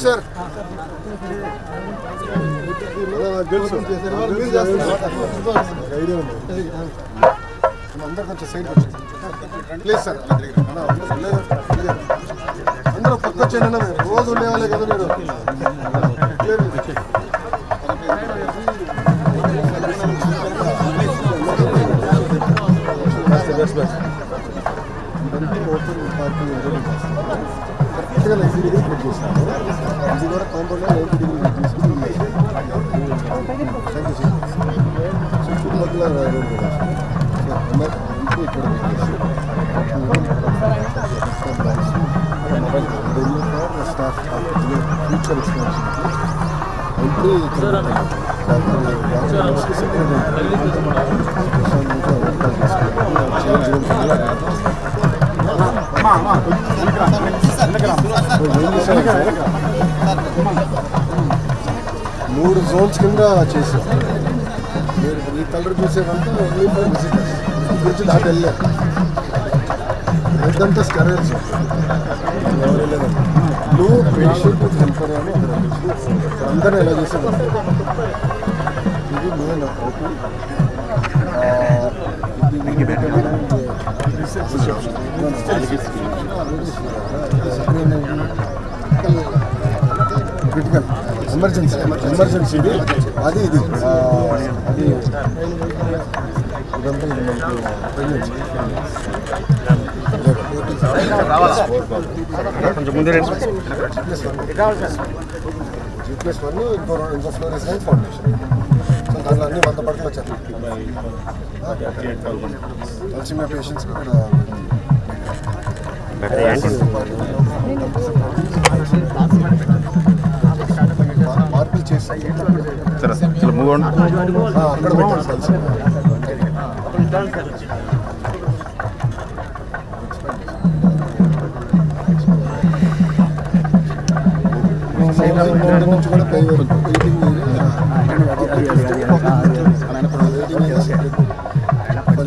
Sir అందరు కొంచెం side please sir అందరూ పక్క వచ్చేయండి రోజు ఉండేవాళ్ళే కదా మీరు ఓపెన్ పార్కింగ్ కరెక్ట్గా 90 డిగ్రీ కట్ చేశాను. ఇది కూడా కాంపౌండ్లో 90 డిగ్రీ కట్ చేసి చుట్టుపక్కల రోడ్ కదా ఇక్కడ స్టాఫ్ ఫ్యూచర్ ఎక్స్పెన్షన్ ఎంట్రీ మూడు జోన్స్ కింద చేసాం. మీరు ఈ కలర్ చూసేదంతా ఓన్లీ ఫర్ విజిటర్స్ గురించి దాటి వెళ్ళారు. రెడ్ అంతా స్టెరాయిడ్స్ ఎవరు వెళ్ళేదండి. బ్లూ పేషెంట్ హెల్పర్ అని అందరూ ఎలా చేసేది. ఇది మెయిన్ ఒకటి క్రిటికల్ ఎమర్జెన్సీ అది ఇది అది ఇదంతా ఇది G+1 ఇంకో ఫ్లోర్ ఇస్ ఫౌండేషన్. సో దాంట్లో అన్ని 100 పడకలు వచ్చారు. తలసిమియా పేషెంట్స్కి ఇక్కడ మార్పులు చేసి అక్కడ పెట్టారు. నుంచి కూడా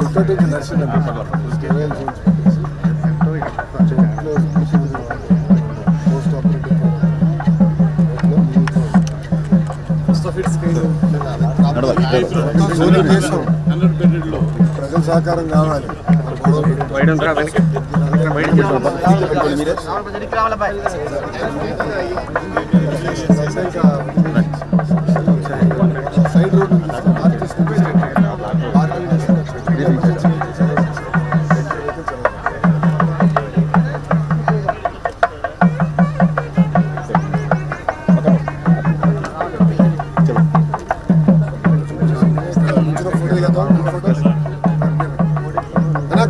ఇంకోటి నర్సింగ్ పోస్ట్ ఆపరేటివ్ ప్రజల సహకారం కావాలి. సైడ్ రోడ్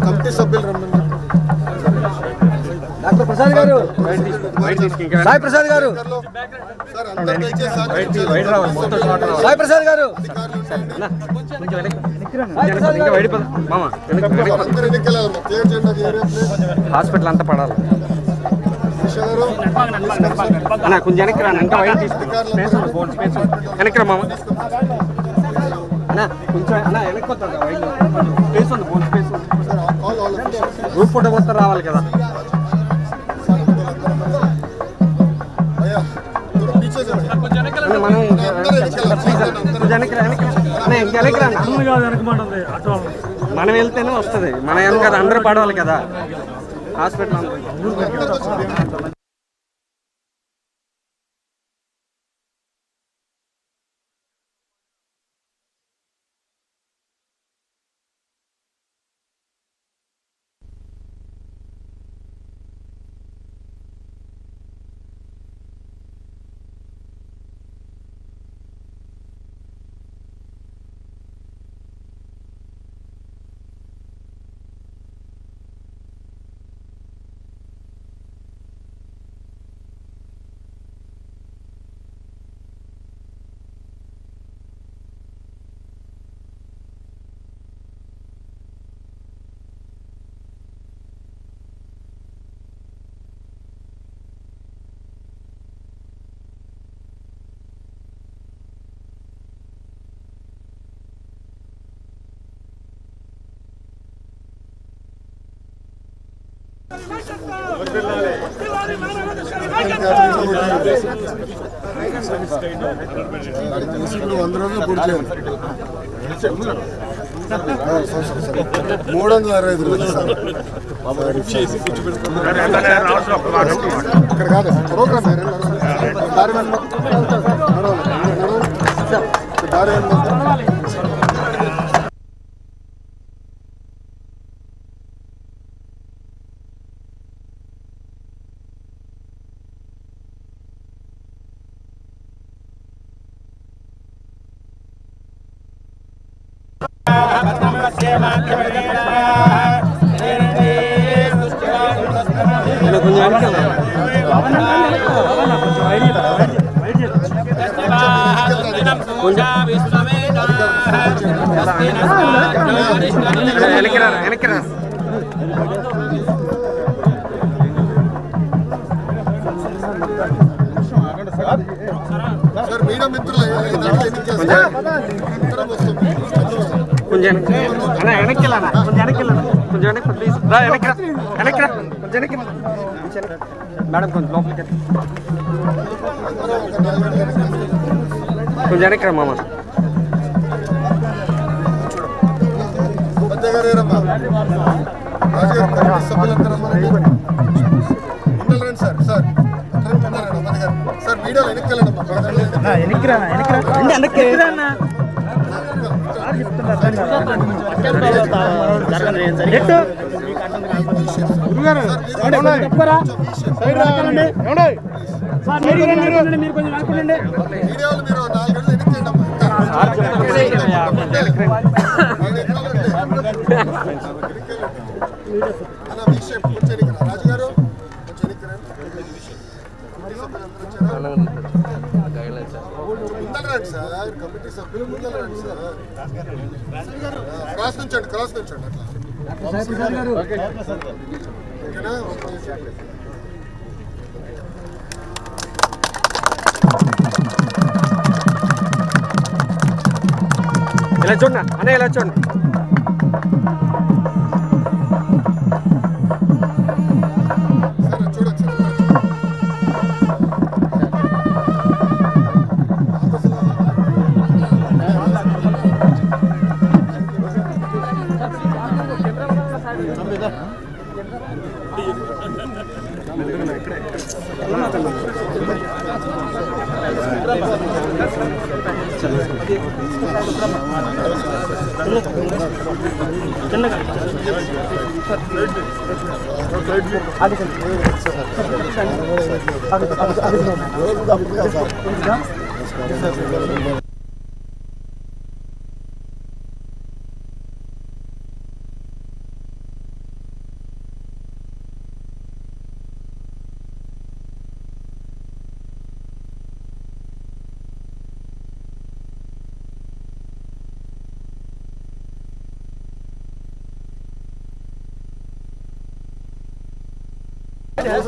కమిటీ సభ్యులు రమ్మని డాక్టర్ ప్రసాద్ గారు, సాయి ప్రసాద్ గారు, సాయి ప్రసాద్ గారు, హాస్పిటల్ అంతా పడాలి. కొంచెం వెనక్కి రా, ఇంకా వైట్ వెనక్కి రా మామ. కొంచెం వెనక్కి వస్తుంది, వైట్ స్పేస్ ఉంది, బోన్ స్పేస్ ఉంది. గ్రూప్ ఫోటో మొత్తం రావాలి కదా. మనం వెళ్తేనే వస్తుంది, మన వెనక అందరూ పడవాలి కదా హాస్పిటల్. వర్ధిల్లాలి. ఇప్పుడు 100 రోజులు పూర్తి చేయాలి. 365 రోజులు సార్. ఇక్కడ కాదు ప్రోగ్రామ్ దారి సార్ మీడియా మిత్రులు కొంచెం వెనక్కి ప్లీజ్ వెనక్కి మేడం కొంచెం లోపలికి కొంచెం వెనక్కి మామ సార్ సార్ సార్ మీడియాలో రాజుగారు ముందరండి సార్, కమిటీ సభ్యులు ముందరండి సార్. క్రాస్ నుంచండి అట్లా. ఇలా చూడండి అనే ఇలా చూడండి.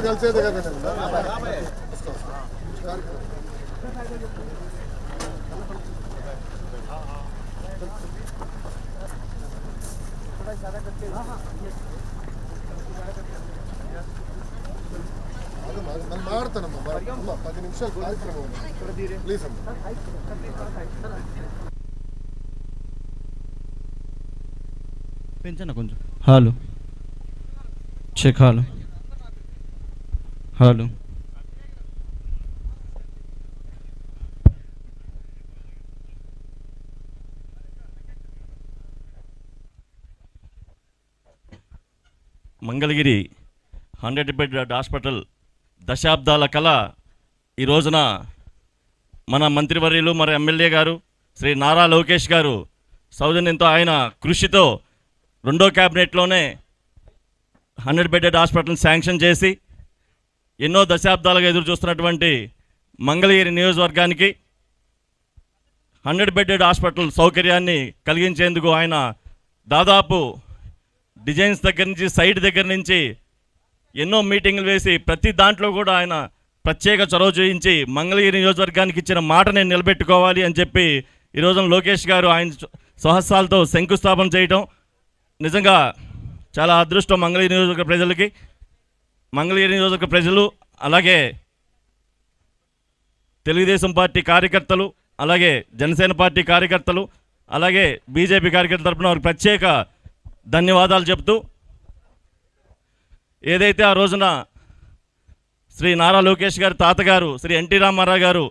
కలిసేదే కదా మాట్లాడతానమ్మా 10 నిమిషాలు కార్యక్రమం ప్లీజ్ అమ్మా. పెంచండి కొంచెం. Hello check. Hello Mangalagiri 100 bed hospital దశాబ్దాల కళ ఈ రోజున మన మంత్రివర్యులు మరి ఎమ్మెల్యే గారు శ్రీ నారా లోకేష్ గారు సౌజన్యంతో ఆయన కృషితో 2వ క్యాబినెట్లోనే 100 బెడ్ హాస్పిటల్ని శాంక్షన్ చేసి ఎన్నో దశాబ్దాలుగా ఎదురు చూస్తున్నటువంటి మంగళగిరి నియోజకవర్గానికి 100 బెడ్ హాస్పిటల్ సౌకర్యాన్ని కలిగించేందుకు ఆయన దాదాపు డిజైన్స్ దగ్గర నుంచి సైట్ దగ్గర నుంచి ఎన్నో మీటింగులు వేసి ప్రతి దాంట్లో కూడా ఆయన ప్రత్యేక చొరవ చూపించి మంగళగిరి నియోజకవర్గానికి ఇచ్చిన మాట నేను నిలబెట్టుకోవాలి అని చెప్పి ఈరోజు లోకేష్ గారు ఆయన స్వహస్తాలతో శంకుస్థాపన చేయటం నిజంగా చాలా అదృష్టం మంగళగిరి నియోజకవర్గ ప్రజలకి. మంగళగిరి నియోజకవర్గ ప్రజలు అలాగే తెలుగుదేశం పార్టీ కార్యకర్తలు, అలాగే జనసేన పార్టీ కార్యకర్తలు, అలాగే బీజేపీ కార్యకర్తల తరపున వారికి ప్రత్యేక ధన్యవాదాలు చెప్తూ, ఏదైతే ఆ రోజున శ్రీ నారా లోకేష్ గారి తాతగారు శ్రీ ఎన్టీ రామారావు గారు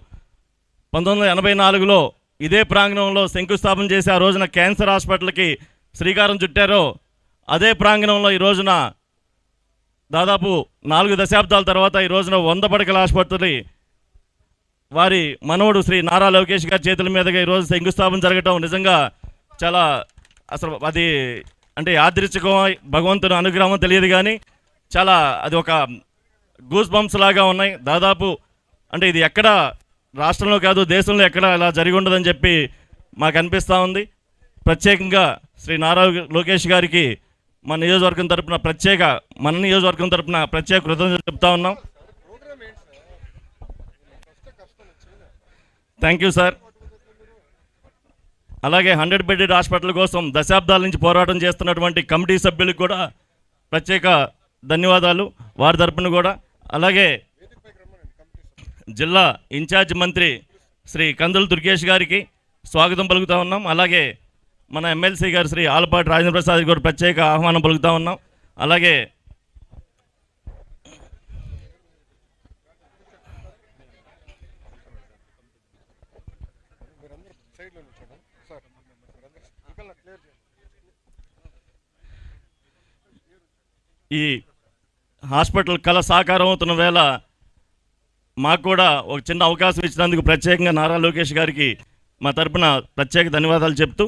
1984లో ఇదే ప్రాంగణంలో శంకుస్థాపన చేసి ఆ రోజున క్యాన్సర్ హాస్పిటల్కి శ్రీకారం చుట్టారో, అదే ప్రాంగణంలో ఈ రోజున దాదాపు 4 దశాబ్దాల తర్వాత ఈ రోజున 100 పడకల ఆసుపత్రి వారి మనవడు శ్రీ నారా లోకేష్ గారి చేతుల మీదుగా ఈరోజు శంకుస్థాపన జరగటం నిజంగా చాలా, అసలు అది అంటే యాదృచ్ఛికం, భగవంతుని అనుగ్రహం తెలియదు కానీ చాలా అది ఒక గూస్ బంప్స్ లాగా ఉన్నాయి. దాదాపు అంటే ఇది ఎక్కడ రాష్ట్రంలో కాదు దేశంలో ఎక్కడ ఇలా జరిగి ఉండదని చెప్పి మాకు అనిపిస్తూ ఉంది. ప్రత్యేకంగా శ్రీ నారా లోకేష్ గారికి మన నియోజకవర్గం తరపున ప్రత్యేక కృతజ్ఞతలు చెప్తా ఉన్నాం. Thank you sir. అలాగే 100 బెడెడ్ హాస్పిటల్ కోసం దశాబ్దాల నుంచి పోరాటం చేస్తున్నటువంటి కమిటీ సభ్యులకు కూడా ప్రత్యేక ధన్యవాదాలు వారి తరపున కూడా. అలాగే జిల్లా ఇన్ఛార్జ్ మంత్రి శ్రీ కందుల దుర్గేష్ గారికి స్వాగతం పలుకుతూ ఉన్నాం. అలాగే మన ఎమ్మెల్సీ గారు శ్రీ ఆలపాటి రాజేంద్ర ప్రసాద్ కూడా ప్రత్యేక ఆహ్వానం పలుకుతూ ఉన్నాం. అలాగే ఈ హాస్పిటల్ కళ సాకారం అవుతున్న వేళ మాకు కూడా ఒక చిన్న అవకాశం ఇచ్చినందుకు ప్రత్యేకంగా నారా లోకేష్ గారికి మా తరపున ప్రత్యేక ధన్యవాదాలు చెప్తూ